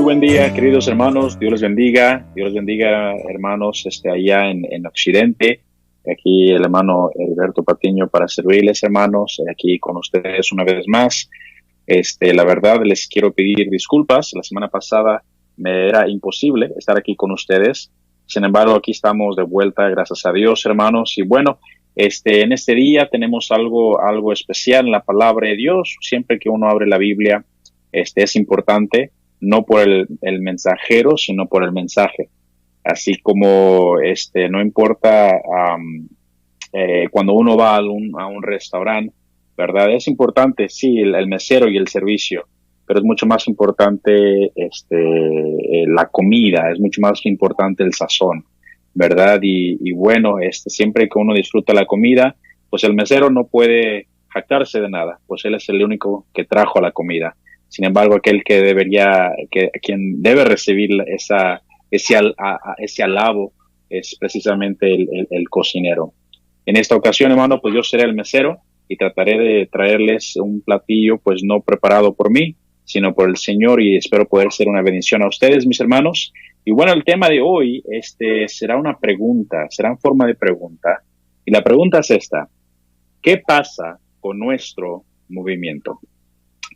buen día, queridos hermanos. Dios les bendiga. Dios les bendiga, hermanos, allá en Occidente. Aquí el hermano Heriberto Patiño para servirles, hermanos, aquí con ustedes una vez más. La verdad, les quiero pedir disculpas. La semana pasada me era imposible estar aquí con ustedes. Sin embargo, aquí estamos de vuelta, gracias a Dios, hermanos. Y bueno, en este día tenemos algo especial en la palabra de Dios. Siempre que uno abre la Biblia, es importante, no por el mensajero, sino por el mensaje. Así como no importa cuando uno va a un restaurante, ¿verdad? Es importante, sí, el mesero y el servicio, pero es mucho más importante la comida, es mucho más importante el sazón, ¿verdad? Y bueno, siempre que uno disfruta la comida, pues el mesero no puede jactarse de nada, pues él es el único que trajo la comida. Sin embargo, aquel quien debe recibir ese alabo es precisamente el cocinero. En esta ocasión, hermano, pues yo seré el mesero y trataré de traerles un platillo, pues no preparado por mí, sino por el Señor, y espero poder ser una bendición a ustedes, mis hermanos. Y bueno, el tema de hoy, será una pregunta, será en forma de pregunta. Y la pregunta es esta: ¿qué pasa con nuestro movimiento?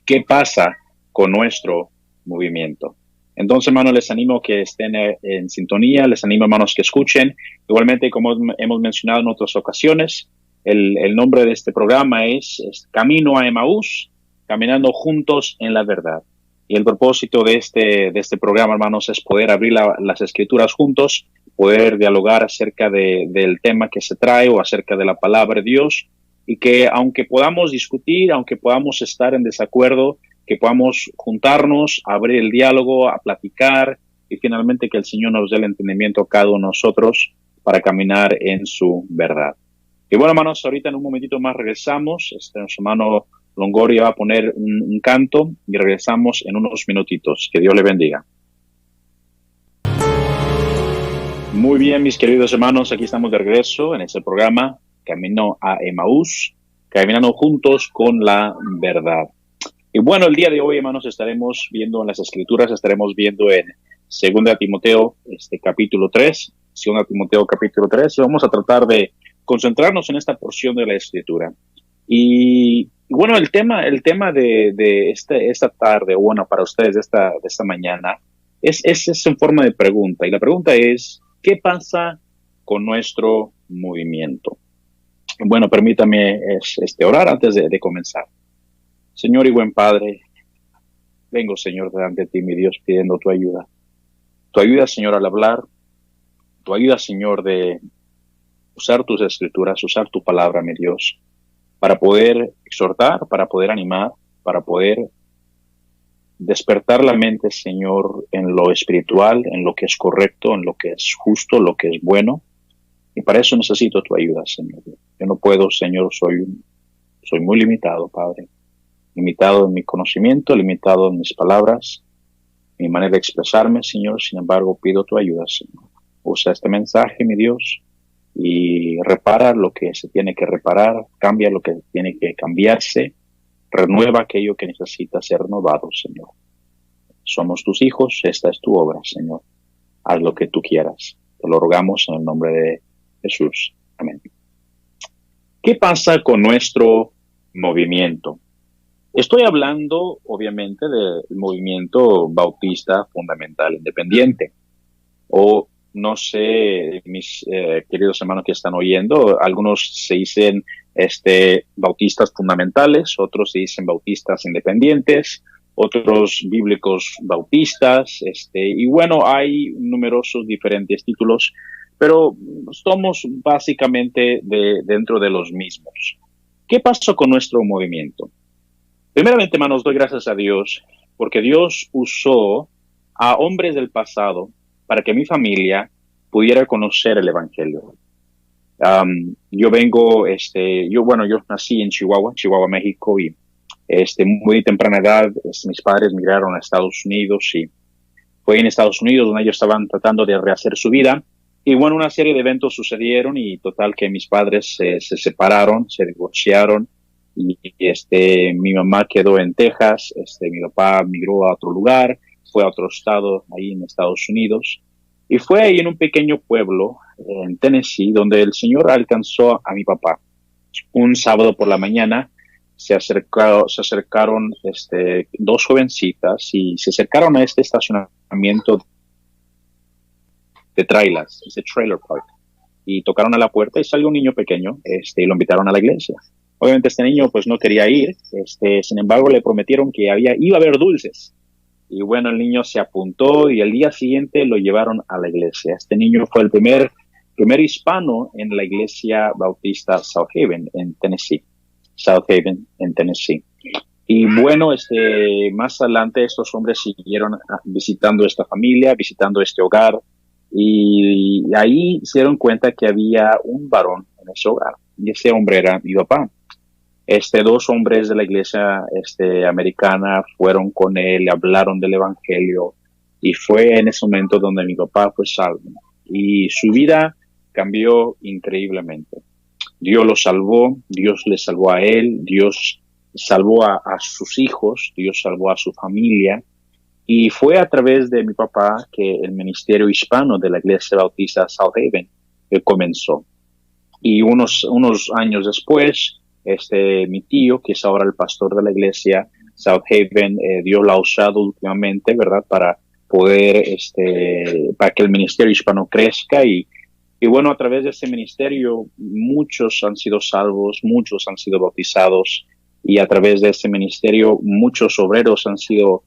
¿Qué pasa con nuestro movimiento? Entonces, hermanos, les animo que estén en sintonía, les animo, hermanos, que escuchen. Igualmente, como hemos mencionado en otras ocasiones, el nombre de este programa es Camino a Emaús, caminando juntos en la verdad. Y el propósito de este programa, hermanos, es poder abrir las escrituras juntos, poder dialogar acerca del tema que se trae o acerca de la palabra de Dios, y que aunque podamos discutir, aunque podamos estar en desacuerdo, que podamos juntarnos, abrir el diálogo, a platicar, y finalmente que el Señor nos dé el entendimiento a cada uno de nosotros para caminar en su verdad. Y bueno, hermanos, ahorita en un momentito más regresamos. Nuestro hermano Longoria va a poner un canto y regresamos en unos minutitos. Que Dios le bendiga. Muy bien, mis queridos hermanos, aquí estamos de regreso en este programa Camino a Emaús, caminando juntos con la verdad. Y bueno, el día de hoy, hermanos, estaremos viendo en las Escrituras, estaremos viendo en 2 Timoteo, capítulo 3, 2 Timoteo capítulo 3, y vamos a tratar de concentrarnos en esta porción de la Escritura. Y bueno, el tema de esta tarde, o bueno, para ustedes de esta mañana, es en forma de pregunta. Y la pregunta es: ¿qué pasa con nuestro movimiento? Bueno, permítame orar antes de comenzar. Señor y buen Padre, vengo, Señor, delante de ti, mi Dios, pidiendo tu ayuda. Tu ayuda, Señor, al hablar. Tu ayuda, Señor, de usar tus escrituras, usar tu palabra, mi Dios, para poder exhortar, para poder animar, para poder despertar la mente, Señor, en lo espiritual, en lo que es correcto, en lo que es justo, lo que es bueno. Y para eso necesito tu ayuda, Señor. Yo no puedo, Señor, soy muy limitado, Padre. Limitado en mi conocimiento, limitado en mis palabras, mi manera de expresarme, Señor. Sin embargo, pido tu ayuda, Señor. Usa este mensaje, mi Dios, y repara lo que se tiene que reparar, cambia lo que tiene que cambiarse, renueva aquello que necesita ser renovado, Señor. Somos tus hijos, esta es tu obra, Señor. Haz lo que tú quieras. Te lo rogamos en el nombre de Jesús. Amén. ¿Qué pasa con nuestro movimiento? Estoy hablando, obviamente, del movimiento bautista fundamental independiente. O, no sé, mis queridos hermanos que están oyendo, algunos se dicen bautistas fundamentales, otros se dicen bautistas independientes, otros bíblicos bautistas, y bueno, hay numerosos diferentes títulos, pero somos básicamente dentro de los mismos. ¿Qué pasó con nuestro movimiento? Primeramente, hermanos, doy gracias a Dios porque Dios usó a hombres del pasado para que mi familia pudiera conocer el Evangelio. Yo nací en Chihuahua, México, y muy temprana edad mis padres migraron a Estados Unidos, y fue en Estados Unidos donde ellos estaban tratando de rehacer su vida. Y bueno, una serie de eventos sucedieron y total que mis padres se separaron, se divorciaron. Y mi mamá quedó en Texas, mi papá migró a otro lugar, fue a otro estado ahí en Estados Unidos. Y fue ahí en un pequeño pueblo en Tennessee donde el Señor alcanzó a mi papá. Un sábado por la mañana se acercaron dos jovencitas y se acercaron a este estacionamiento de trailers, ese trailer park, y tocaron a la puerta y salió un niño pequeño, y lo invitaron a la iglesia. Obviamente este niño pues no quería ir, sin embargo le prometieron que iba a haber dulces. Y bueno, el niño se apuntó y el día siguiente lo llevaron a la iglesia. Este niño fue el primer hispano en la iglesia bautista South Haven en Tennessee. Y bueno, más adelante estos hombres siguieron visitando esta familia, visitando este hogar, y ahí se dieron cuenta que había un varón en ese hogar, y ese hombre era mi papá. Dos hombres de la iglesia americana fueron con él, le hablaron del evangelio, y fue en ese momento donde mi papá fue salvo. Y su vida cambió increíblemente. Dios lo salvó, Dios le salvó a él, Dios salvó a sus hijos, Dios salvó a su familia. Y fue a través de mi papá que el ministerio hispano de la Iglesia Bautista South Haven comenzó. Y unos años después, mi tío, que es ahora el pastor de la Iglesia South Haven, Dios lo ha usado últimamente, ¿verdad?, para poder, para que el ministerio hispano crezca. Y bueno, a través de este ministerio, muchos han sido salvos, muchos han sido bautizados, y a través de este ministerio, muchos obreros han sido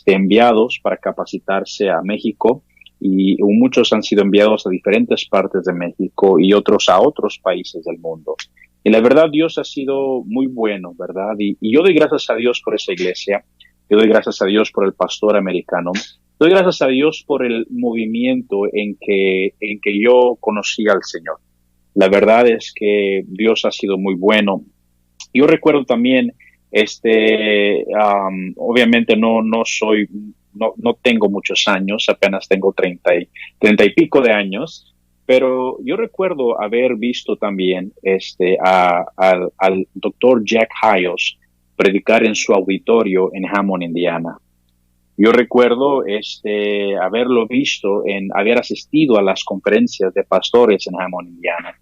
enviados para capacitarse a México, y muchos han sido enviados a diferentes partes de México y otros a otros países del mundo. Y la verdad, Dios ha sido muy bueno, ¿verdad? Y yo doy gracias a Dios por esa iglesia, yo doy gracias a Dios por el pastor americano, doy gracias a Dios por el movimiento en que yo conocí al Señor. La verdad es que Dios ha sido muy bueno. Yo recuerdo también, obviamente no tengo muchos años, apenas tengo 30 y pico de años, pero yo recuerdo haber visto también al doctor Jack Hyles predicar en su auditorio en Hammond, Indiana. Yo recuerdo haberlo visto, haber asistido a las conferencias de pastores en Hammond, Indiana.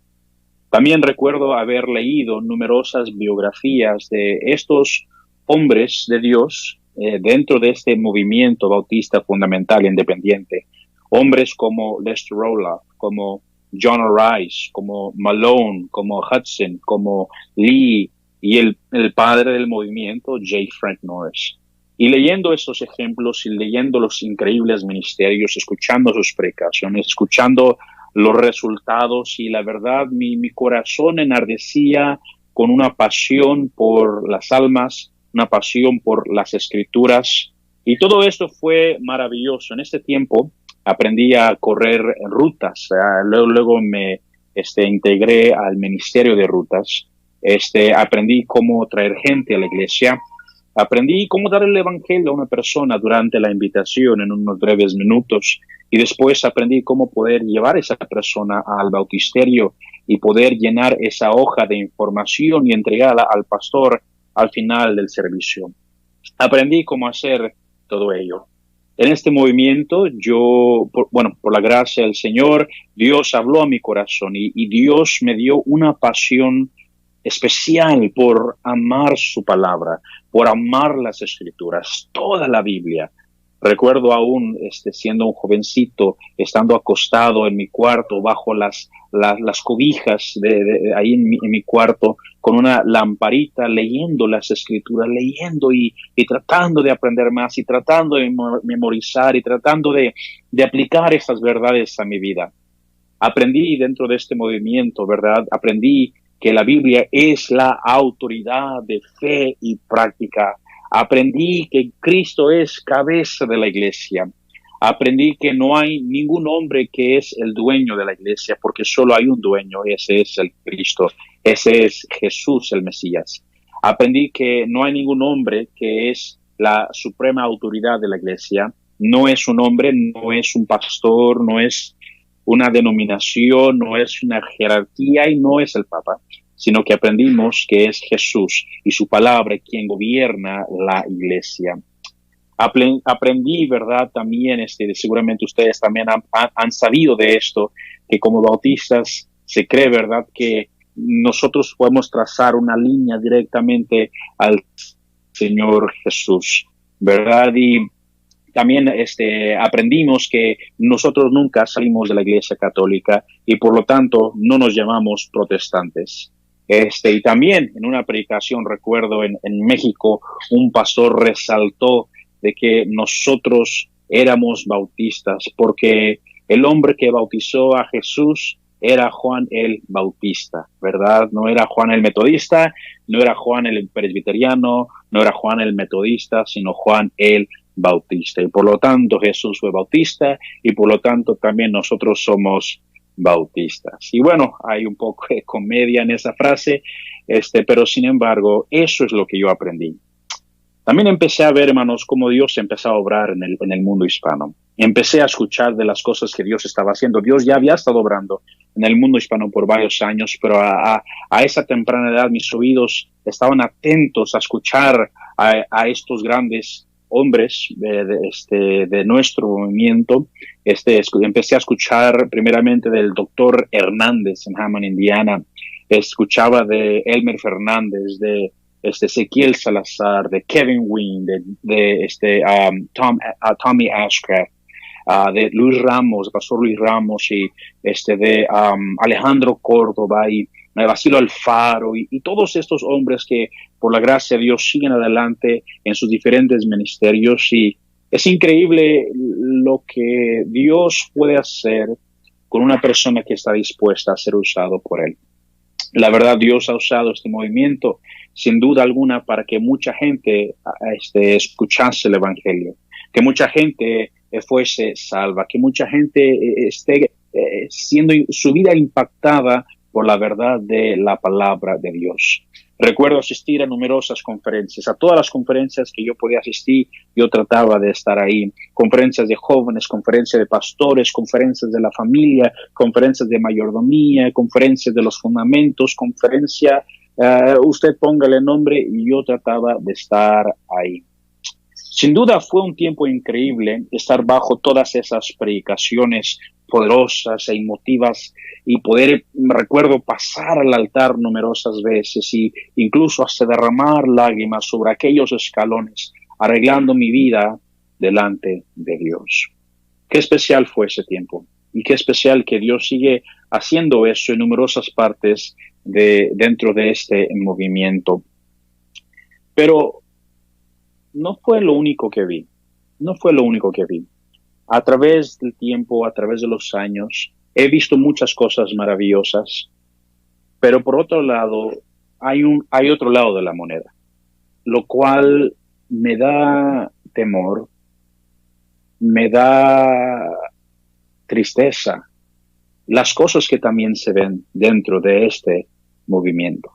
También recuerdo haber leído numerosas biografías de estos hombres de Dios dentro de este movimiento bautista fundamental e independiente. Hombres como Lester Roloff, como John Rice, como Malone, como Hudson, como Lee, y el padre del movimiento, J. Frank Norris. Y leyendo estos ejemplos y leyendo los increíbles ministerios, escuchando sus predicaciones, escuchando los resultados, y la verdad, mi corazón enardecía con una pasión por las almas, una pasión por las escrituras, y todo esto fue maravilloso. En este tiempo aprendí a correr rutas, luego me integré al ministerio de rutas, aprendí cómo traer gente a la iglesia, aprendí cómo dar el evangelio a una persona durante la invitación en unos breves minutos, y después aprendí cómo poder llevar a esa persona al bautisterio y poder llenar esa hoja de información y entregarla al pastor al final del servicio. Aprendí cómo hacer todo ello. En este movimiento, por la gracia del Señor, Dios habló a mi corazón, y Dios me dio una pasión especial por amar su palabra, por amar las escrituras, toda la Biblia. Recuerdo aún siendo un jovencito, estando acostado en mi cuarto bajo las cobijas ahí en mi cuarto, con una lamparita, leyendo las escrituras, leyendo y tratando de aprender más, y tratando de memorizar, y tratando de aplicar esas verdades a mi vida. Aprendí dentro de este movimiento, ¿verdad? Aprendí que la Biblia es la autoridad de fe y práctica. Aprendí que Cristo es cabeza de la iglesia. Aprendí que no hay ningún hombre que es el dueño de la iglesia, porque solo hay un dueño, ese es el Cristo, ese es Jesús el Mesías. Aprendí que no hay ningún hombre que es la suprema autoridad de la iglesia. No es un hombre, no es un pastor, no es una denominación, no es una jerarquía, y no es el Papa, sino que aprendimos que es Jesús y su palabra quien gobierna la iglesia. Aprendí, ¿verdad? También, seguramente ustedes también han sabido de esto, que como bautistas se cree, ¿verdad? Que nosotros podemos trazar una línea directamente al Señor Jesús, ¿verdad? Y también aprendimos que nosotros nunca salimos de la Iglesia Católica y por lo tanto no nos llamamos protestantes. Y también en una predicación, recuerdo en México, un pastor resaltó de que nosotros éramos bautistas porque el hombre que bautizó a Jesús era Juan el Bautista, ¿verdad? No era Juan el Metodista, no era Juan el Presbiteriano, no era Juan el Metodista, sino Juan el Bautista. Y por lo tanto Jesús fue bautista y por lo tanto también nosotros somos bautistas. Y bueno, hay un poco de comedia en esa frase, pero sin embargo, eso es lo que yo aprendí. También empecé a ver, hermanos, cómo Dios empezó a obrar en el mundo hispano. Empecé a escuchar de las cosas que Dios estaba haciendo. Dios ya había estado obrando en el mundo hispano por varios años, pero a esa temprana edad mis oídos estaban atentos a escuchar a estos grandes hombres de nuestro movimiento. Empecé a escuchar primeramente del doctor Hernández en Hammond, Indiana. Escuchaba de Elmer Fernández, de Ezequiel Salazar, de Kevin Wynn, Tommy Ashcraft, de Luis Ramos, pastor Luis Ramos, y de Alejandro Córdoba y Basilio Alfaro, y todos estos hombres que por la gracia de Dios siguen adelante en sus diferentes ministerios. Y es increíble lo que Dios puede hacer con una persona que está dispuesta a ser usado por Él. La verdad, Dios ha usado este movimiento sin duda alguna para que mucha gente escuchase el Evangelio, que mucha gente fuese salva, que mucha gente esté siendo su vida impactada por la verdad de la palabra de Dios. Recuerdo asistir a numerosas conferencias, a todas las conferencias que yo podía asistir, yo trataba de estar ahí. Conferencias de jóvenes, conferencias de pastores, conferencias de la familia, conferencias de mayordomía, conferencias de los fundamentos, usted póngale nombre, y yo trataba de estar ahí. Sin duda fue un tiempo increíble estar bajo todas esas predicaciones poderosas e emotivas y poder, recuerdo, pasar al altar numerosas veces y incluso hasta derramar lágrimas sobre aquellos escalones, arreglando mi vida delante de Dios. Qué especial fue ese tiempo y qué especial que Dios sigue haciendo eso en numerosas partes dentro de este movimiento. Pero no fue lo único que vi. No fue lo único que vi. A través del tiempo, a través de los años, he visto muchas cosas maravillosas, pero por otro lado, hay otro lado de la moneda, lo cual me da temor, me da tristeza, las cosas que también se ven dentro de este movimiento.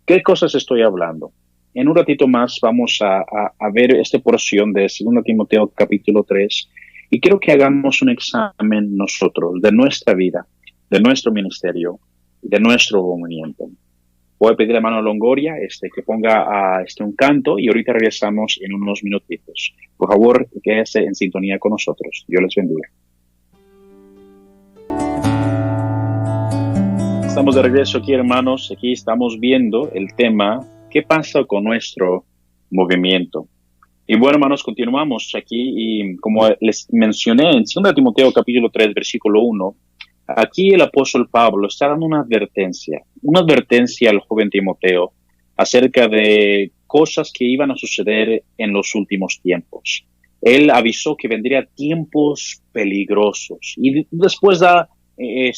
¿Qué cosas estoy hablando? En un ratito más vamos a ver esta porción de 2 Timoteo capítulo 3 y quiero que hagamos un examen nosotros de nuestra vida, de nuestro ministerio, de nuestro movimiento. Voy a pedir a hermano Longoria que ponga un canto y ahorita regresamos en unos minutitos. Por favor, quédese en sintonía con nosotros. Dios les bendiga. Estamos de regreso aquí, hermanos. Aquí estamos viendo el tema ¿qué pasa con nuestro movimiento? Y bueno, hermanos, continuamos aquí y como les mencioné en 2 Timoteo capítulo 3, versículo 1, aquí el apóstol Pablo está dando una advertencia al joven Timoteo acerca de cosas que iban a suceder en los últimos tiempos. Él avisó que vendrían tiempos peligrosos y después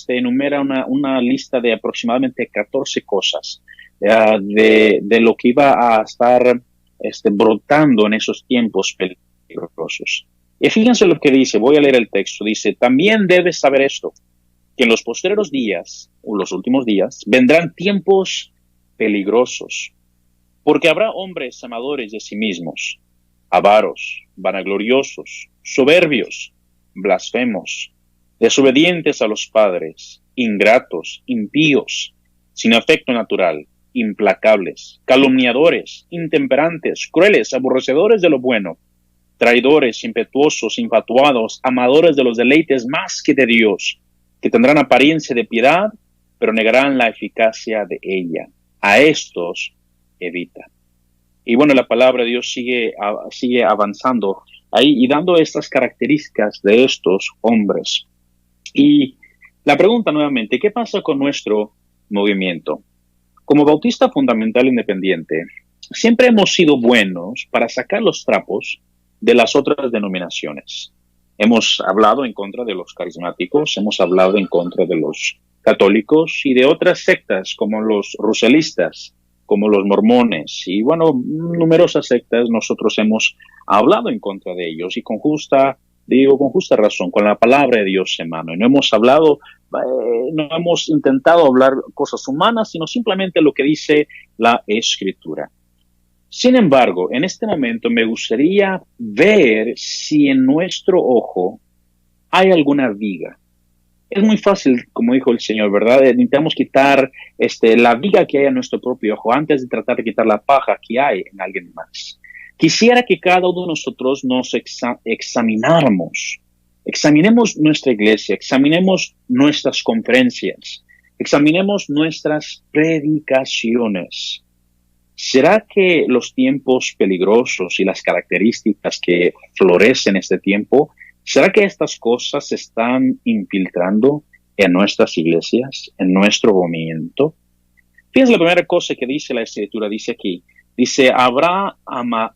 enumera una lista de aproximadamente 14 cosas de lo que iba a estar brotando en esos tiempos peligrosos. Y fíjense lo que dice, voy a leer el texto, dice, también debes saber esto, que en los posteriores días, o los últimos días, vendrán tiempos peligrosos, porque habrá hombres amadores de sí mismos, avaros, vanagloriosos, soberbios, blasfemos, desobedientes a los padres, ingratos, impíos, sin afecto natural, implacables, calumniadores, intemperantes, crueles, aborrecedores de lo bueno, traidores, impetuosos, infatuados, amadores de los deleites más que de Dios, que tendrán apariencia de piedad, pero negarán la eficacia de ella. A estos evita. Y bueno, la palabra de Dios sigue avanzando ahí y dando estas características de estos hombres. Y la pregunta nuevamente, ¿qué pasa con nuestro movimiento? Como Bautista Fundamental Independiente, siempre hemos sido buenos para sacar los trapos de las otras denominaciones. Hemos hablado en contra de los carismáticos, hemos hablado en contra de los católicos y de otras sectas como los ruselistas, como los mormones y bueno, numerosas sectas nosotros hemos hablado en contra de ellos y con justa razón, con la palabra de Dios en mano. Y no hemos hablado, no hemos intentado hablar cosas humanas, sino simplemente lo que dice la Escritura. Sin embargo, en este momento me gustaría ver si en nuestro ojo hay alguna viga. Es muy fácil, como dijo el Señor, ¿verdad? Necesitamos quitar la viga que hay en nuestro propio ojo antes de tratar de quitar la paja que hay en alguien más. Quisiera que cada uno de nosotros nos examináramos. Examinemos nuestra iglesia, examinemos nuestras conferencias, examinemos nuestras predicaciones. ¿Será que los tiempos peligrosos y las características que florecen en este tiempo, será que estas cosas se están infiltrando en nuestras iglesias, en nuestro movimiento? Fíjense la primera cosa que dice la Escritura, dice aquí, dice, habrá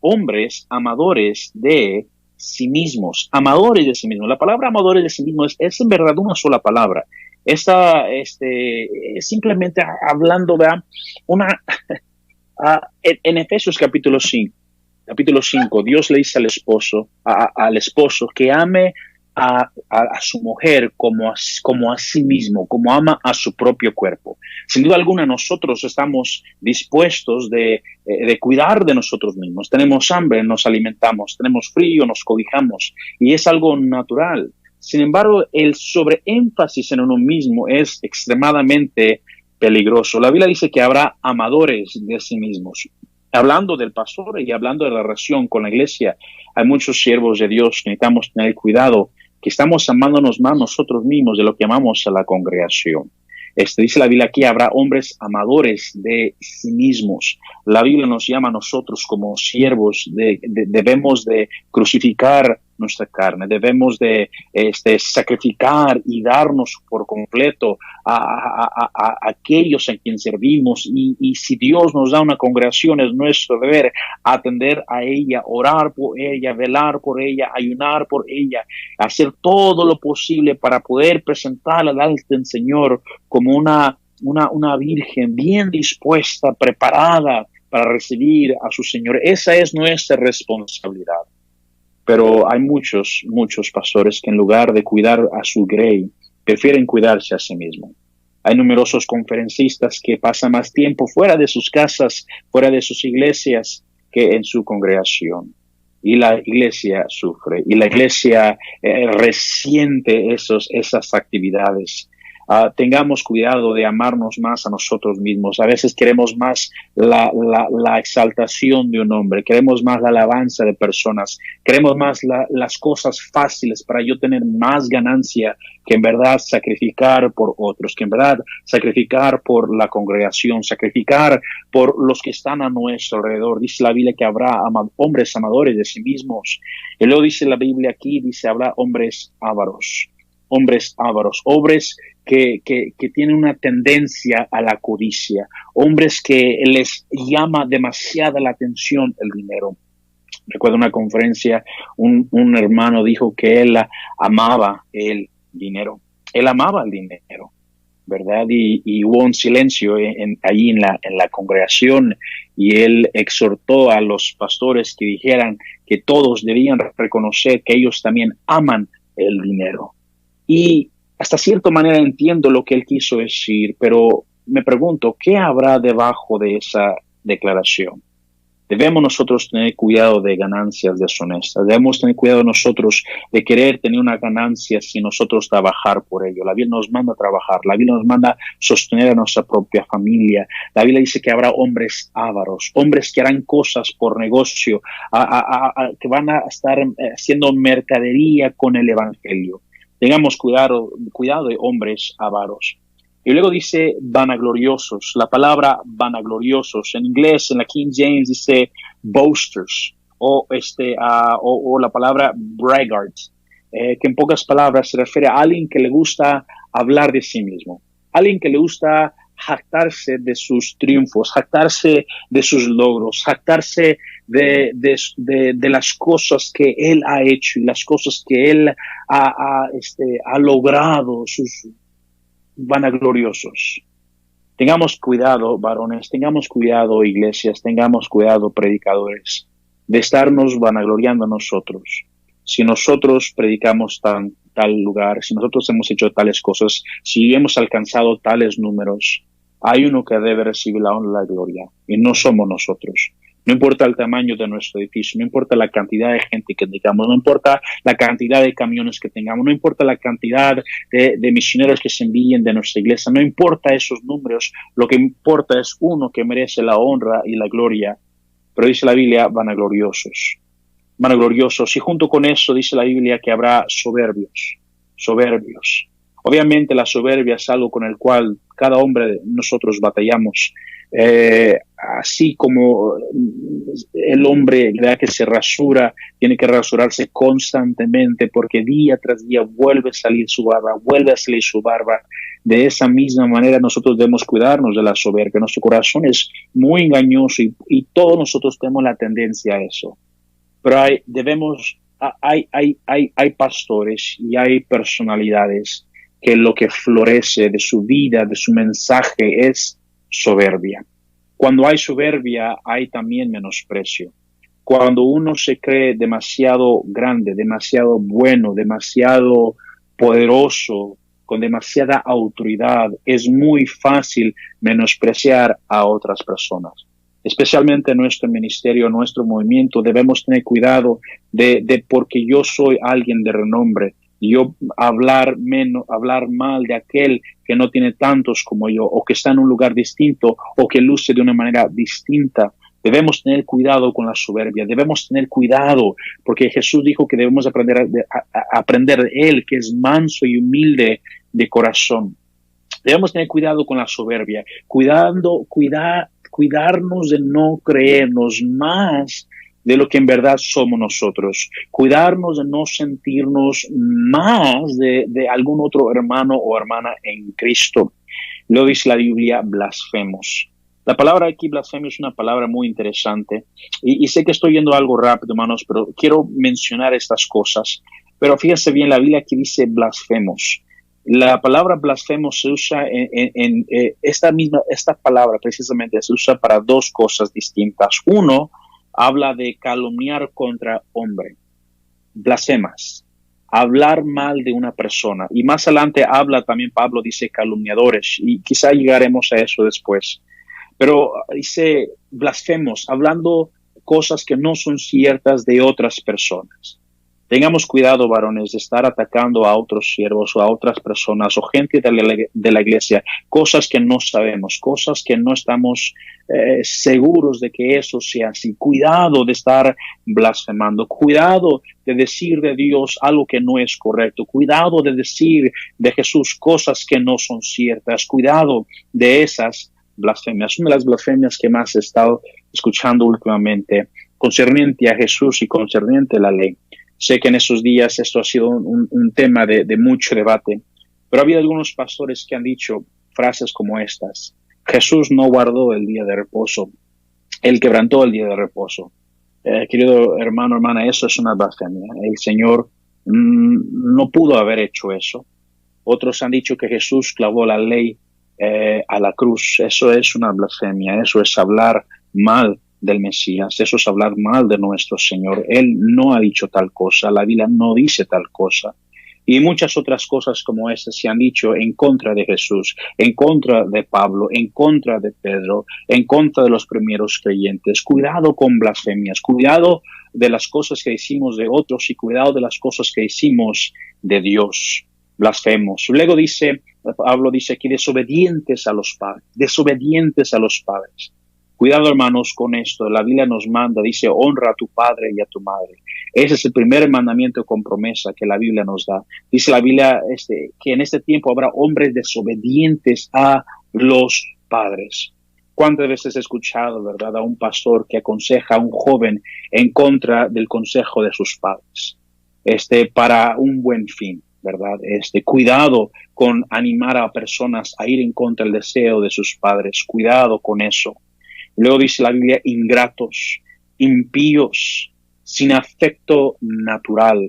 hombres amadores de sí mismos, amadores de sí mismos. La palabra amadores de sí mismos es en verdad una sola palabra. Esta, simplemente hablando de en Efesios capítulo 5, Dios le dice al esposo que ame a su mujer como a sí mismo, como ama a su propio cuerpo. Sin duda alguna nosotros estamos dispuestos de cuidar de nosotros mismos. Tenemos hambre, nos alimentamos, tenemos frío, nos cobijamos y es algo natural. Sin embargo, el sobreénfasis en uno mismo es extremadamente peligroso. La Biblia dice que habrá amadores de sí mismos. Hablando del pastor y hablando de la relación con la iglesia, hay muchos siervos de Dios que necesitamos tener cuidado, que estamos amándonos más nosotros mismos de lo que amamos a la congregación. Dice la Biblia aquí, habrá hombres amadores de sí mismos. La Biblia nos llama a nosotros como siervos, debemos de crucificar nuestra carne, debemos de sacrificar y darnos por completo a aquellos a quien servimos y si Dios nos da una congregación es nuestro deber atender a ella, orar por ella, velar por ella, ayunar por ella, hacer todo lo posible para poder presentarla delante del Señor como una virgen bien dispuesta, preparada para recibir a su Señor. Esa es nuestra responsabilidad. Pero hay muchos pastores que en lugar de cuidar a su grey, prefieren cuidarse a sí mismos. Hay numerosos conferencistas que pasan más tiempo fuera de sus casas, fuera de sus iglesias, que en su congregación. Y la iglesia sufre, y la iglesia resiente esas actividades. Tengamos cuidado de amarnos más a nosotros mismos. A veces queremos más la exaltación de un hombre, queremos más la alabanza de personas, queremos más las cosas fáciles para yo tener más ganancia que en verdad sacrificar por otros, que en verdad sacrificar por la congregación, sacrificar por los que están a nuestro alrededor. Dice la Biblia que habrá hombres amadores de sí mismos. Y luego dice la Biblia aquí, dice habrá hombres ávaros, hombres que tienen una tendencia a la codicia, hombres que les llama demasiada la atención el dinero. Recuerdo una conferencia, un hermano dijo que él amaba el dinero, ¿verdad? Y hubo un silencio allí en la congregación y él exhortó a los pastores que dijeran que todos debían reconocer que ellos también aman el dinero. Y hasta cierta manera entiendo lo que él quiso decir, pero me pregunto, ¿qué habrá debajo de esa declaración? Debemos nosotros tener cuidado de ganancias deshonestas. Debemos tener cuidado nosotros de querer tener una ganancia sin nosotros trabajar por ello. La Biblia nos manda a trabajar. La Biblia nos manda a sostener a nuestra propia familia. La Biblia dice que habrá hombres ávaros, hombres que harán cosas por negocio, que van a estar haciendo mercadería con el evangelio. Tengamos cuidado de hombres avaros. Y luego dice vanagloriosos. La palabra vanagloriosos en inglés, en la King James dice boasters o la palabra braggart, que en pocas palabras se refiere a alguien que le gusta hablar de sí mismo, alguien que le gusta jactarse de sus triunfos, jactarse de sus logros, jactarse de las cosas que él ha hecho y las cosas que él ha logrado, sus vanagloriosos. Tengamos cuidado, varones, tengamos cuidado, iglesias, tengamos cuidado, predicadores, de estarnos vanagloriando nosotros. Si nosotros predicamos tal lugar, si nosotros hemos hecho tales cosas, si hemos alcanzado tales números, hay uno que debe recibir la honra y la gloria, y no somos nosotros. No importa el tamaño de nuestro edificio, no importa la cantidad de gente que tengamos, no importa la cantidad de camiones que tengamos, no importa la cantidad de misioneros que se envíen de nuestra iglesia, no importa esos números, lo que importa es uno que merece la honra y la gloria. Pero dice la Biblia, vanagloriosos. Vanagloriosos. Y junto con eso dice la Biblia que habrá soberbios. Soberbios. Obviamente la soberbia es algo con el cual cada hombre de nosotros batallamos. Así como el hombre que se rasura, tiene que rasurarse constantemente porque día tras día vuelve a salir su barba. De esa misma manera nosotros debemos cuidarnos de la soberbia. Nuestro corazón es muy engañoso y todos nosotros tenemos la tendencia a eso. Pero hay pastores y hay personalidades que lo que florece de su vida, de su mensaje es soberbia. Cuando hay soberbia, hay también menosprecio. Cuando uno se cree demasiado grande, demasiado bueno, demasiado poderoso, con demasiada autoridad, es muy fácil menospreciar a otras personas. Especialmente en nuestro ministerio, en nuestro movimiento, debemos tener cuidado de porque yo soy alguien de renombre, yo hablar mal de aquel que no tiene tantos como yo, o que está en un lugar distinto, o que luce de una manera distinta. Debemos tener cuidado con la soberbia, debemos tener cuidado, porque Jesús dijo que debemos aprender de Él, que es manso y humilde de corazón. Debemos tener cuidado con la soberbia, cuidarnos de no creernos más de lo que en verdad somos nosotros, cuidarnos de no sentirnos más de algún otro hermano o hermana en Cristo. Luego dice la Biblia, blasfemos. La palabra aquí, blasfemio, es una palabra muy interesante y sé que estoy yendo algo rápido, hermanos, pero quiero mencionar estas cosas. Pero fíjense bien, la Biblia aquí dice blasfemos. La palabra blasfemo se usa esta palabra precisamente se usa para dos cosas distintas. Uno, habla de calumniar contra hombre, blasfemas, hablar mal de una persona. Y más adelante habla también, Pablo dice calumniadores, y quizá llegaremos a eso después. Pero dice blasfemos, hablando cosas que no son ciertas de otras personas. Tengamos cuidado, varones, de estar atacando a otros siervos o a otras personas o gente de la iglesia, cosas que no sabemos, cosas que no estamos seguros de que eso sea así. Cuidado de estar blasfemando, cuidado de decir de Dios algo que no es correcto, cuidado de decir de Jesús cosas que no son ciertas, cuidado de esas blasfemias. Una de las blasfemias que más he estado escuchando últimamente, concerniente a Jesús y concerniente a la ley. Sé que en esos días esto ha sido un tema de mucho debate, pero ha habido algunos pastores que han dicho frases como estas. Jesús no guardó el día de reposo, Él quebrantó el día de reposo. Querido hermano, hermana, eso es una blasfemia. El Señor no pudo haber hecho eso. Otros han dicho que Jesús clavó la ley a la cruz. Eso es una blasfemia, eso es hablar mal del Mesías, eso es hablar mal de nuestro Señor. Él no ha dicho tal cosa, la Biblia no dice tal cosa. Y muchas otras cosas como esas se han dicho en contra de Jesús, en contra de Pablo, en contra de Pedro, en contra de los primeros creyentes. Cuidado con blasfemias, cuidado de las cosas que hicimos de otros y cuidado de las cosas que hicimos de Dios. Blasfemos. Luego Pablo dice aquí, desobedientes a los padres, desobedientes a los padres. Cuidado, hermanos, con esto. La Biblia nos manda, dice, honra a tu padre y a tu madre. Ese es el primer mandamiento con promesa que la Biblia nos da. Dice la Biblia que en este tiempo habrá hombres desobedientes a los padres. ¿Cuántas veces he escuchado, verdad, a un pastor que aconseja a un joven en contra del consejo de sus padres? Para un buen fin, ¿verdad? Cuidado con animar a personas a ir en contra del deseo de sus padres. Cuidado con eso. Luego dice la Biblia, ingratos, impíos, sin afecto natural.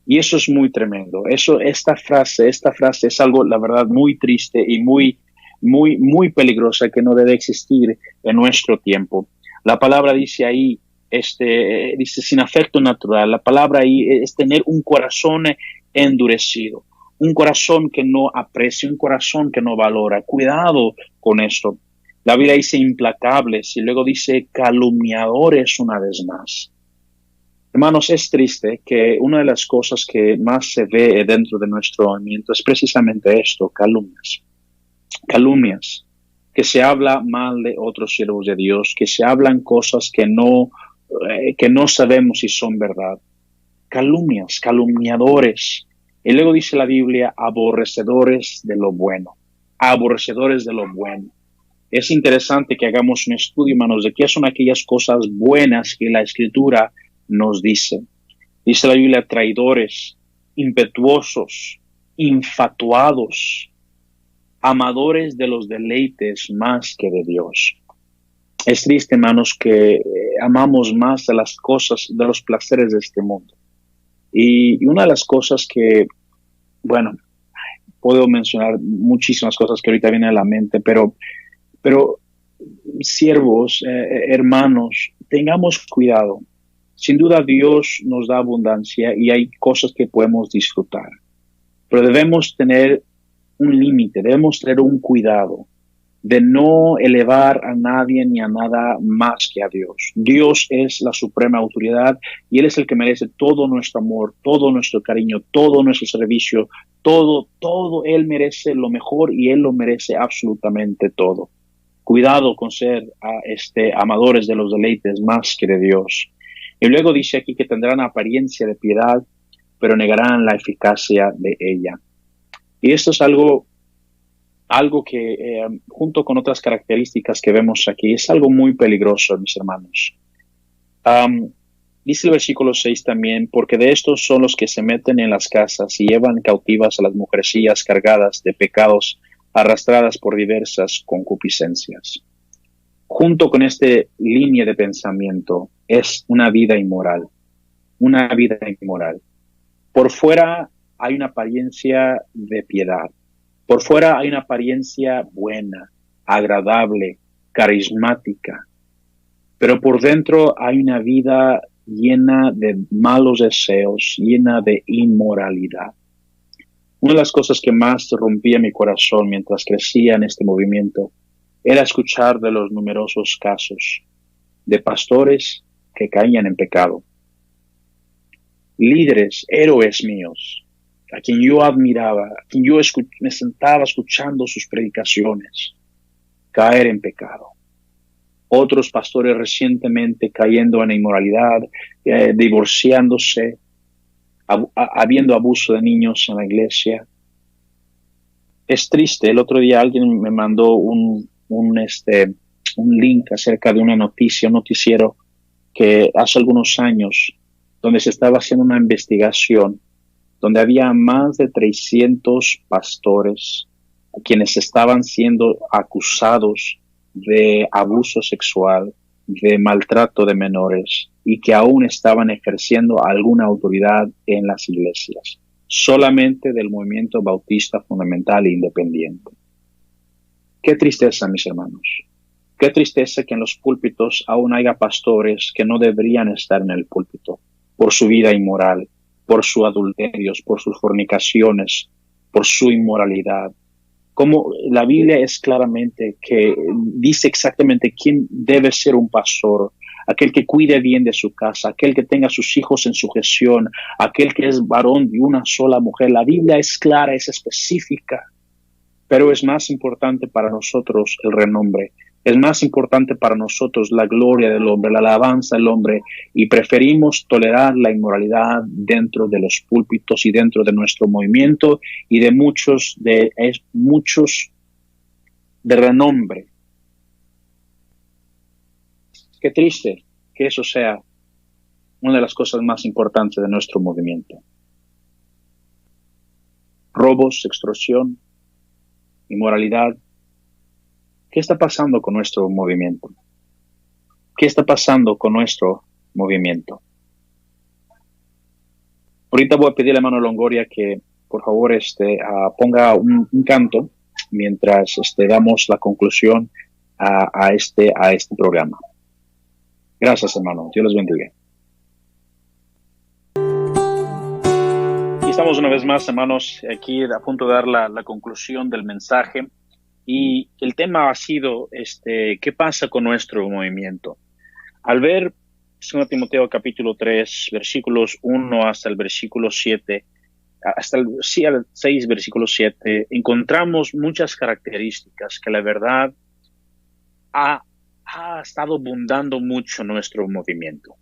Y eso es muy tremendo. Esta frase es algo, la verdad, muy triste y muy peligrosa que no debe existir en nuestro tiempo. La palabra dice ahí, dice sin afecto natural. La palabra ahí es tener un corazón endurecido, un corazón que no aprecia, un corazón que no valora. Cuidado con esto. La Biblia dice implacables y luego dice calumniadores una vez más. Hermanos, es triste que una de las cosas que más se ve dentro de nuestro movimiento es precisamente esto, calumnias. Calumnias, que se habla mal de otros siervos de Dios, que se hablan cosas que no sabemos si son verdad. Calumnias, calumniadores. Y luego dice la Biblia, aborrecedores de lo bueno. Aborrecedores de lo bueno. Es interesante que hagamos un estudio, hermanos, de qué son aquellas cosas buenas que la Escritura nos dice. Dice la Biblia, traidores, impetuosos, infatuados, amadores de los deleites más que de Dios. Es triste, hermanos, que amamos más de las cosas, de los placeres de este mundo. Y una de las cosas que, bueno, puedo mencionar muchísimas cosas que ahorita vienen a la mente, pero siervos, hermanos, tengamos cuidado. Sin duda Dios nos da abundancia y hay cosas que podemos disfrutar, pero debemos tener un límite, debemos tener un cuidado de no elevar a nadie ni a nada más que a Dios. Dios es la suprema autoridad y Él es el que merece todo nuestro amor, todo nuestro cariño, todo nuestro servicio, todo Él merece lo mejor y Él lo merece absolutamente todo. Cuidado con ser amadores de los deleites más que de Dios. Y luego dice aquí que tendrán apariencia de piedad, pero negarán la eficacia de ella. Y esto es algo que, junto con otras características que vemos aquí, es algo muy peligroso, mis hermanos. Dice el versículo 6 también, porque de estos son los que se meten en las casas y llevan cautivas a las mujercillas cargadas de pecados, arrastradas por diversas concupiscencias. Junto con esta línea de pensamiento es una vida inmoral, una vida inmoral. Por fuera hay una apariencia de piedad, por fuera hay una apariencia buena, agradable, carismática, pero por dentro hay una vida llena de malos deseos, llena de inmoralidad. Una de las cosas que más rompía mi corazón mientras crecía en este movimiento era escuchar de los numerosos casos de pastores que caían en pecado. Líderes, héroes míos, a quien yo admiraba, a quien yo me sentaba escuchando sus predicaciones, caer en pecado. Otros pastores recientemente cayendo en inmoralidad, divorciándose, habiendo abuso de niños en la iglesia. Es triste. El otro día alguien me mandó un link acerca de una noticia, un noticiero que hace algunos años, donde se estaba haciendo una investigación, donde había más de 300 pastores a quienes estaban siendo acusados de abuso sexual, de maltrato de menores y que aún estaban ejerciendo alguna autoridad en las iglesias, solamente del movimiento bautista fundamental e independiente. Qué tristeza, mis hermanos. Qué tristeza que en los púlpitos aún haya pastores que no deberían estar en el púlpito por su vida inmoral, por sus adulterios, por sus fornicaciones, por su inmoralidad. Como la Biblia es claramente que dice exactamente quién debe ser un pastor, aquel que cuide bien de su casa, aquel que tenga a sus hijos en sujeción, aquel que es varón de una sola mujer. La Biblia es clara, es específica, pero es más importante para nosotros el renombre. Es más importante para nosotros la gloria del hombre, la alabanza del hombre, y preferimos tolerar la inmoralidad dentro de los púlpitos y dentro de nuestro movimiento y de muchos de renombre. Qué triste que eso sea una de las cosas más importantes de nuestro movimiento. Robos, extorsión, inmoralidad. ¿Qué está pasando con nuestro movimiento? ¿Qué está pasando con nuestro movimiento? Ahorita voy a pedirle a hermano Longoria que por favor ponga un canto mientras damos la conclusión a este programa. Gracias, hermano. Dios los bendiga. Y estamos una vez más, hermanos, aquí a punto de dar la conclusión del mensaje. Y el tema ha sido, ¿qué pasa con nuestro movimiento? Al ver 2 Timoteo capítulo 3, versículos 1 hasta el versículo 7, hasta el 6, versículo 7, encontramos muchas características que la verdad ha estado abundando mucho en nuestro movimiento.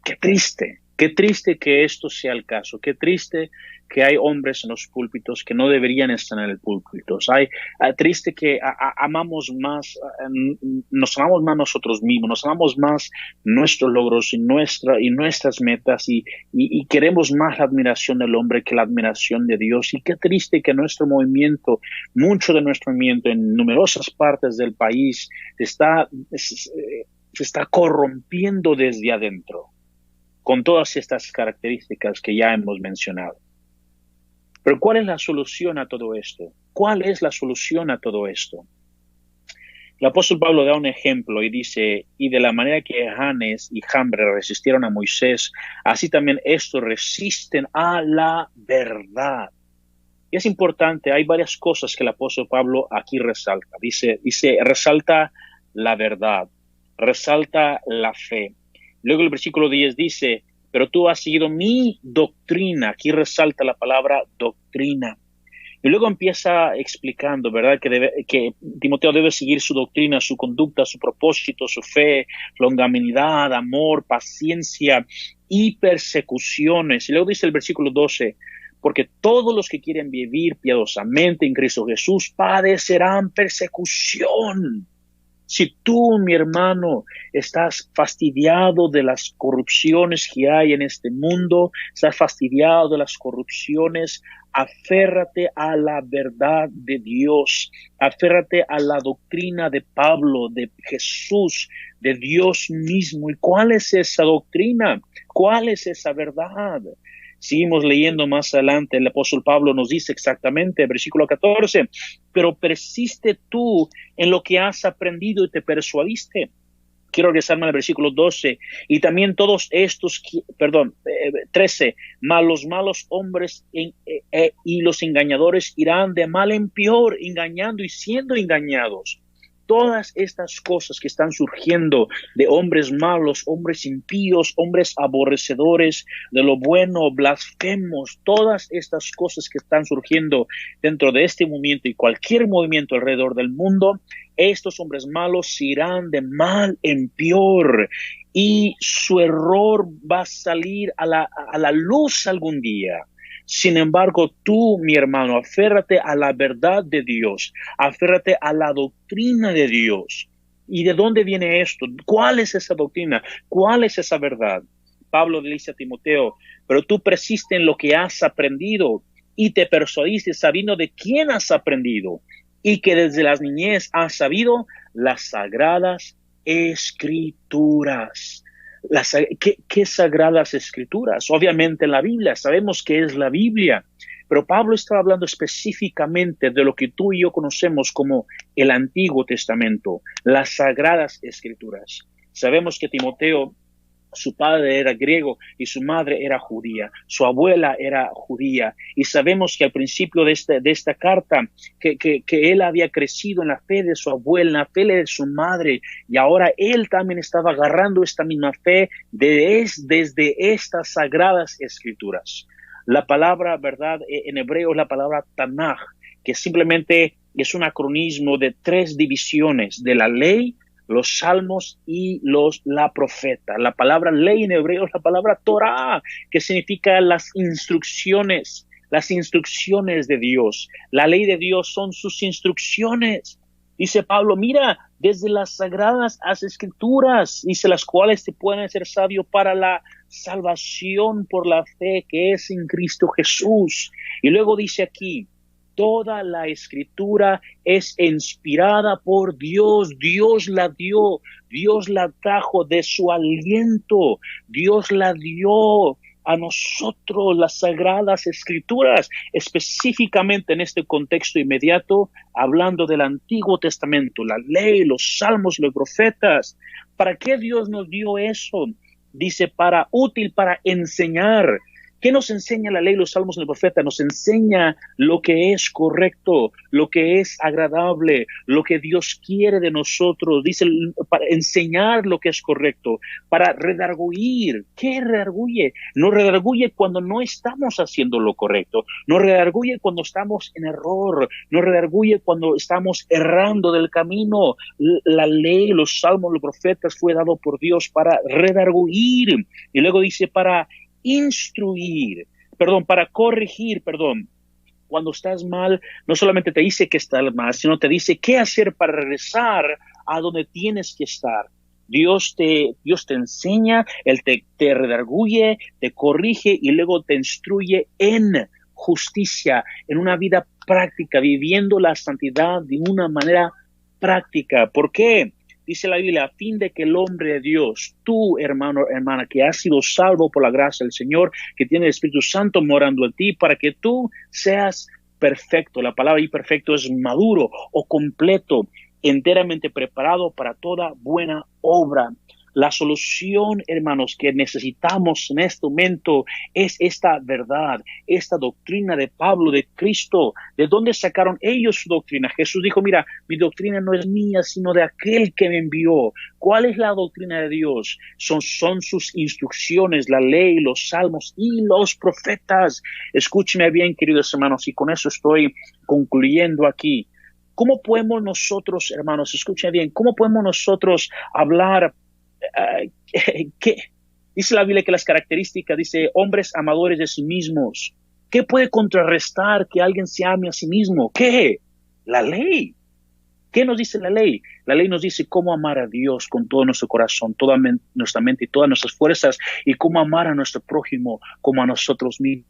Qué triste que esto sea el caso, qué triste que hay hombres en los púlpitos que no deberían estar en el púlpito. Triste que nos amamos más nosotros mismos, nos amamos más nuestros logros y nuestras metas y queremos más la admiración del hombre que la admiración de Dios. Y qué triste que nuestro movimiento, mucho de nuestro movimiento en numerosas partes del país se está corrompiendo desde adentro, con todas estas características que ya hemos mencionado. Pero ¿cuál es la solución a todo esto? ¿Cuál es la solución a todo esto? El apóstol Pablo da un ejemplo y dice, y de la manera que Janes y Jambre resistieron a Moisés, así también estos resisten a la verdad. Y es importante, hay varias cosas que el apóstol Pablo aquí resalta. Resalta la verdad, resalta la fe. Luego el versículo 10 dice, pero tú has seguido mi doctrina. Aquí resalta la palabra doctrina. Y luego empieza explicando, ¿verdad? Que Timoteo debe seguir su doctrina, su conducta, su propósito, su fe, longanimidad, amor, paciencia y persecuciones. Y luego dice el versículo 12, porque todos los que quieren vivir piadosamente en Cristo Jesús padecerán persecución. Si tú, mi hermano, estás fastidiado de las corrupciones que hay en este mundo, estás fastidiado de las corrupciones, aférrate a la verdad de Dios, aférrate a la doctrina de Pablo, de Jesús, de Dios mismo. ¿Y cuál es esa doctrina? ¿Cuál es esa verdad? Seguimos leyendo más adelante, el apóstol Pablo nos dice exactamente, versículo 14, pero persiste tú en lo que has aprendido y te persuadiste. Quiero regresarme al versículo 12, y también todos estos, 13, los malos hombres y los engañadores irán de mal en peor, engañando y siendo engañados. Todas estas cosas que están surgiendo de hombres malos, hombres impíos, hombres aborrecedores de lo bueno, blasfemos, todas estas cosas que están surgiendo dentro de este movimiento y cualquier movimiento alrededor del mundo, estos hombres malos irán de mal en peor y su error va a salir a la luz algún día. Sin embargo, tú, mi hermano, aférrate a la verdad de Dios, aférrate a la doctrina de Dios. ¿Y de dónde viene esto? ¿Cuál es esa doctrina? ¿Cuál es esa verdad? Pablo le dice a Timoteo, pero tú persiste en lo que has aprendido y te persuadiste sabiendo de quién has aprendido y que desde la niñez has sabido las sagradas escrituras. ¿Qué sagradas escrituras? Obviamente la Biblia, sabemos que es la Biblia, pero Pablo estaba hablando específicamente de lo que tú y yo conocemos como el Antiguo Testamento, las sagradas escrituras. Sabemos que Timoteo Su padre era griego y su madre era judía. Su abuela era judía. Y sabemos que al principio de esta carta, que él había crecido en la fe de su abuela, en la fe de su madre, y ahora él también estaba agarrando esta misma fe desde estas sagradas escrituras. La palabra, ¿verdad? En hebreo es la palabra Tanaj, que simplemente es un acronismo de 3 divisiones de la ley, los salmos y la profeta. La palabra ley en hebreo es la palabra Torah, que significa las instrucciones de Dios. La ley de Dios son sus instrucciones. Dice Pablo, mira, desde las sagradas escrituras, dice, las cuales te pueden hacer sabio para la salvación por la fe que es en Cristo Jesús. Y luego dice aquí, toda la escritura es inspirada por Dios. Dios la dio, Dios la trajo de su aliento, Dios la dio a nosotros, las sagradas escrituras, específicamente en este contexto inmediato, hablando del Antiguo Testamento, la ley, los salmos, los profetas. ¿Para qué Dios nos dio eso? Dice, útil para enseñar. ¿Qué nos enseña la ley, los salmos y el profeta? Nos enseña lo que es correcto, lo que es agradable, lo que Dios quiere de nosotros. Dice, para enseñar lo que es correcto, para redarguir. ¿Qué redarguye? Nos redarguye cuando no estamos haciendo lo correcto. Nos redarguye cuando estamos en error. Nos redarguye cuando estamos errando del camino. La ley, los salmos, los profetas fue dado por Dios para redarguir. Y luego dice, para corregir. Cuando estás mal, no solamente te dice que estás mal, sino te dice qué hacer para regresar a donde tienes que estar. Dios te enseña, Él te redarguye, te corrige y luego te instruye en justicia, en una vida práctica, viviendo la santidad de una manera práctica. ¿Por qué? Dice la Biblia, a fin de que el hombre de Dios, tú, hermano, hermana, que has sido salvo por la gracia del Señor, que tiene el Espíritu Santo morando en ti, para que tú seas perfecto. La palabra ahí perfecto es maduro o completo, enteramente preparado para toda buena obra. La solución, hermanos, que necesitamos en este momento es esta verdad, esta doctrina de Pablo, de Cristo. ¿De dónde sacaron ellos su doctrina? Jesús dijo, mira, mi doctrina no es mía, sino de aquel que me envió. ¿Cuál es la doctrina de Dios? Son sus instrucciones, la ley, los salmos y los profetas. Escúcheme bien, queridos hermanos, y con eso estoy concluyendo aquí. ¿Cómo podemos nosotros, hermanos, escuchen bien, cómo podemos nosotros hablar? ¿Qué? Dice la Biblia que las características, dice, hombres amadores de sí mismos. ¿Qué puede contrarrestar que alguien se ame a sí mismo? ¿Qué? La ley. ¿Qué nos dice la ley? La ley nos dice cómo amar a Dios con todo nuestro corazón, toda nuestra mente y todas nuestras fuerzas, y cómo amar a nuestro prójimo como a nosotros mismos.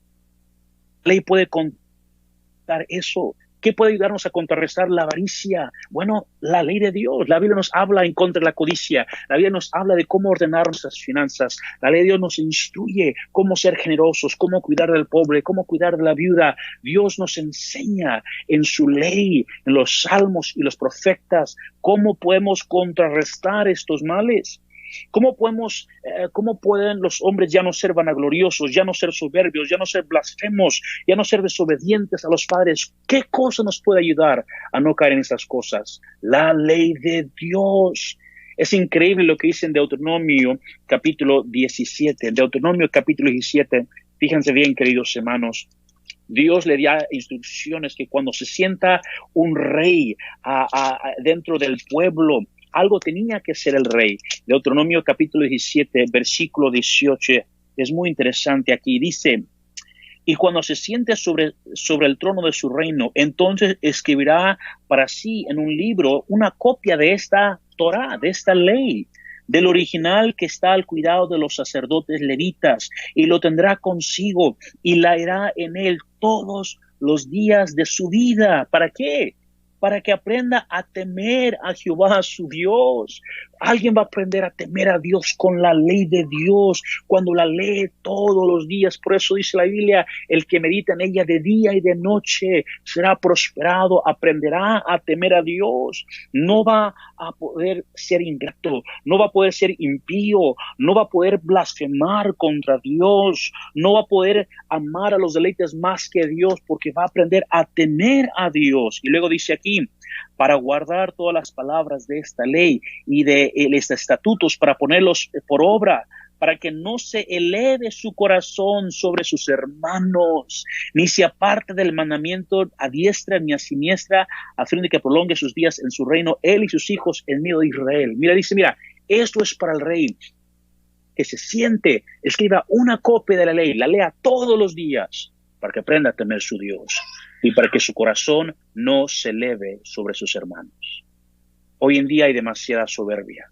La ley puede contar eso. ¿Qué puede ayudarnos a contrarrestar la avaricia? Bueno, la ley de Dios. La Biblia nos habla en contra de la codicia. La Biblia nos habla de cómo ordenar nuestras finanzas. La ley de Dios nos instruye cómo ser generosos, cómo cuidar del pobre, cómo cuidar de la viuda. Dios nos enseña en su ley, en los salmos y los profetas, cómo podemos contrarrestar estos males. ¿Cómo pueden los hombres ya no ser vanagloriosos, ya no ser soberbios, ya no ser blasfemos, ya no ser desobedientes a los padres? ¿Qué cosa nos puede ayudar a no caer en esas cosas? La ley de Dios. Es increíble lo que dice en Deuteronomio capítulo 17. Deuteronomio capítulo 17, fíjense bien, queridos hermanos. Dios le da instrucciones que cuando se sienta un rey dentro del pueblo, algo tenía que ser el rey. Deuteronomio capítulo 17, versículo 18, es muy interesante aquí. Dice, y cuando se siente sobre el trono de su reino, entonces escribirá para sí en un libro una copia de esta Torá, de esta ley, del original que está al cuidado de los sacerdotes levitas, y lo tendrá consigo y la hará en él todos los días de su vida. ¿Para qué? Para que aprenda a temer a Jehová su Dios, Alguien va a aprender a temer a Dios con la ley de Dios, cuando la lee todos los días. Por eso dice la Biblia, el que medita en ella de día y de noche será prosperado, aprenderá a temer a Dios. No va a poder ser ingrato, no va a poder ser impío, no va a poder blasfemar contra Dios, no va a poder amar a los deleites más que Dios, porque va a aprender a temer a Dios. Y luego dice aquí, para guardar todas las palabras de esta ley y de los estatutos, para ponerlos por obra, para que no se eleve su corazón sobre sus hermanos, ni se aparte del mandamiento a diestra ni a siniestra, a fin de que prolongue sus días en su reino, él y sus hijos en medio de Israel. Mira, dice, mira, esto es para el rey, que se siente, escriba una copia de la ley, la lea todos los días, para que aprenda a temer su Dios y para que su corazón no se eleve sobre sus hermanos. Hoy en día hay demasiada soberbia,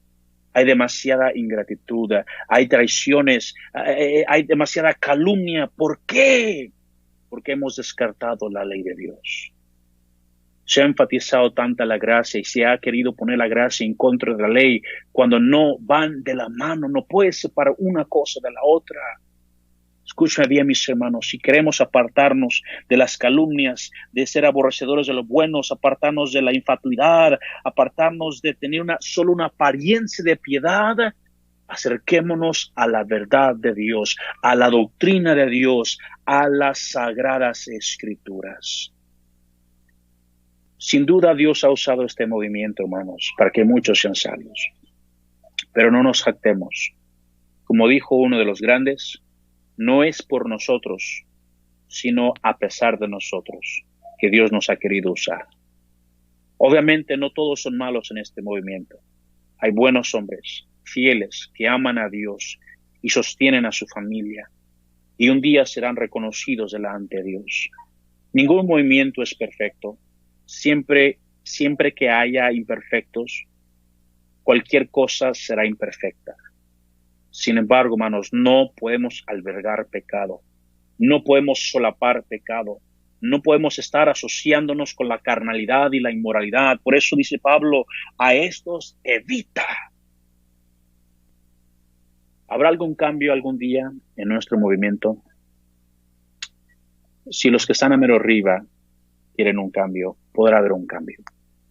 hay demasiada ingratitud, hay traiciones, hay demasiada calumnia. ¿Por qué? Porque hemos descartado la ley de Dios. Se ha enfatizado tanta la gracia y se ha querido poner la gracia en contra de la ley cuando no van de la mano. No puedes separar una cosa de la otra. Escúchame bien, mis hermanos, si queremos apartarnos de las calumnias, de ser aborrecedores de los buenos, apartarnos de la infatuidad, apartarnos de tener solo una apariencia de piedad, acerquémonos a la verdad de Dios, a la doctrina de Dios, a las sagradas escrituras. Sin duda Dios ha usado este movimiento, hermanos, para que muchos sean salvos. Pero no nos jactemos. Como dijo uno de los grandes, no es por nosotros, sino a pesar de nosotros, que Dios nos ha querido usar. Obviamente no todos son malos en este movimiento. Hay buenos hombres, fieles, que aman a Dios y sostienen a su familia, y un día serán reconocidos delante de Dios. Ningún movimiento es perfecto. Siempre que haya imperfectos, cualquier cosa será imperfecta. Sin embargo, hermanos, no podemos albergar pecado, no podemos solapar pecado, no podemos estar asociándonos con la carnalidad y la inmoralidad. Por eso dice Pablo, a estos evita. ¿Habrá algún cambio algún día en nuestro movimiento? Si los que están a mero arriba quieren un cambio, podrá haber un cambio.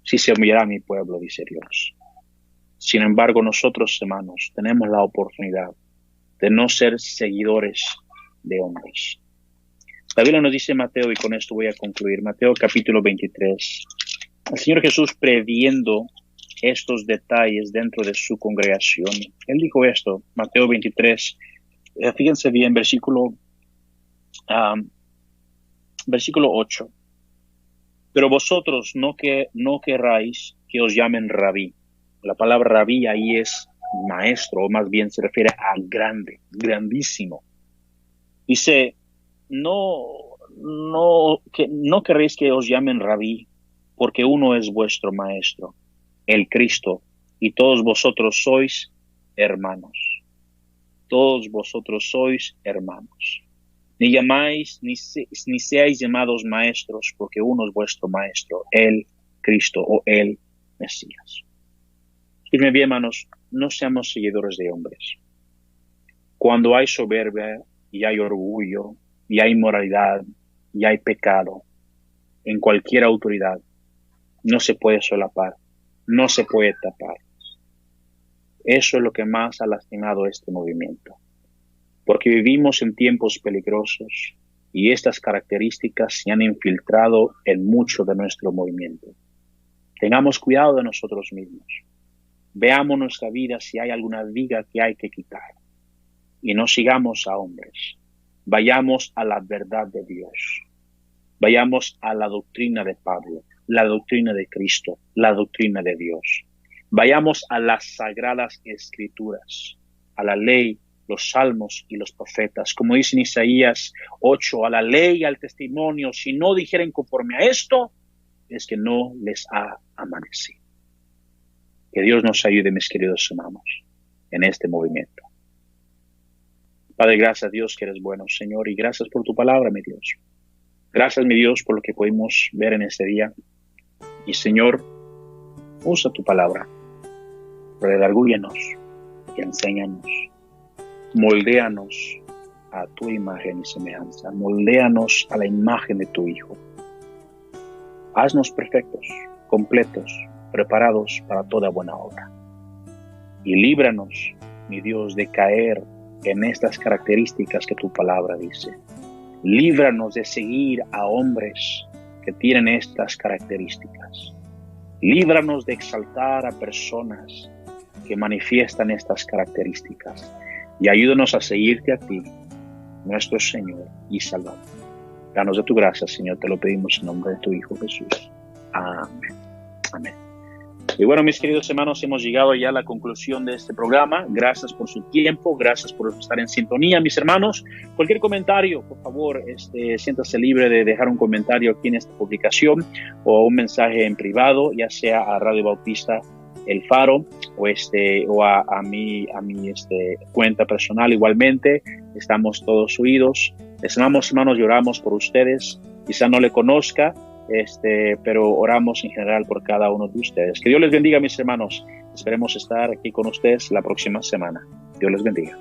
Si se humillará mi pueblo, dice Dios. Sin embargo, nosotros, hermanos, tenemos la oportunidad de no ser seguidores de hombres. La Biblia nos dice Mateo, y con esto voy a concluir, Mateo capítulo 23. El Señor Jesús, previendo estos detalles dentro de su congregación, Él dijo esto, Mateo 23, fíjense bien, versículo 8. Pero vosotros no querráis que os llamen rabí. La palabra rabí ahí es maestro, o más bien se refiere a grande, grandísimo. Dice, no querréis que os llamen rabí, porque uno es vuestro maestro, el Cristo, y todos vosotros sois hermanos. Todos vosotros sois hermanos. Ni llamáis, ni seáis llamados maestros, porque uno es vuestro maestro, el Cristo o el Mesías. Escúchame bien, hermanos, no seamos seguidores de hombres. Cuando hay soberbia y hay orgullo y hay inmoralidad y hay pecado en cualquier autoridad, no se puede solapar, no se puede tapar. Eso es lo que más ha lastimado este movimiento. Porque vivimos en tiempos peligrosos y estas características se han infiltrado en mucho de nuestro movimiento. Tengamos cuidado de nosotros mismos. Veamos nuestra vida si hay alguna viga que hay que quitar. Y no sigamos a hombres. Vayamos a la verdad de Dios. Vayamos a la doctrina de Pablo, la doctrina de Cristo, la doctrina de Dios. Vayamos a las sagradas escrituras, a la ley, los salmos y los profetas. Como dice en Isaías 8, a la ley y al testimonio, si no dijeren conforme a esto, es que no les ha amanecido. Que Dios nos ayude, mis queridos hermanos, en este movimiento. Padre, gracias a Dios que eres bueno, Señor, y gracias por tu palabra, mi Dios. Gracias, mi Dios, por lo que pudimos ver en este día. Y, Señor, usa tu palabra Redargúyenos y enséñanos. Moldéanos a tu imagen y semejanza. Moldéanos a la imagen de tu Hijo. Haznos perfectos, completos, preparados para toda buena obra. Y líbranos, mi Dios, de caer en estas características que tu palabra dice. Líbranos de seguir a hombres que tienen estas características. Líbranos de exaltar a personas que manifiestan estas características. Y ayúdanos a seguirte a ti, nuestro Señor y Salvador. Danos de tu gracia, Señor, te lo pedimos en nombre de tu Hijo Jesús. Amén. Amén. Y bueno, mis queridos hermanos, hemos llegado ya a la conclusión de este programa. Gracias por su tiempo, gracias por estar en sintonía, mis hermanos. Cualquier comentario, por favor, siéntase libre de dejar un comentario aquí en esta publicación o un mensaje en privado, ya sea a Radio Bautista El Faro o a mi cuenta personal. Igualmente, estamos todos oídos. Les amamos, hermanos, y oramos por ustedes. Quizá no le conozca, pero oramos en general por cada uno de ustedes. Que Dios les bendiga, mis hermanos. Esperemos estar aquí con ustedes la próxima semana. Dios les bendiga.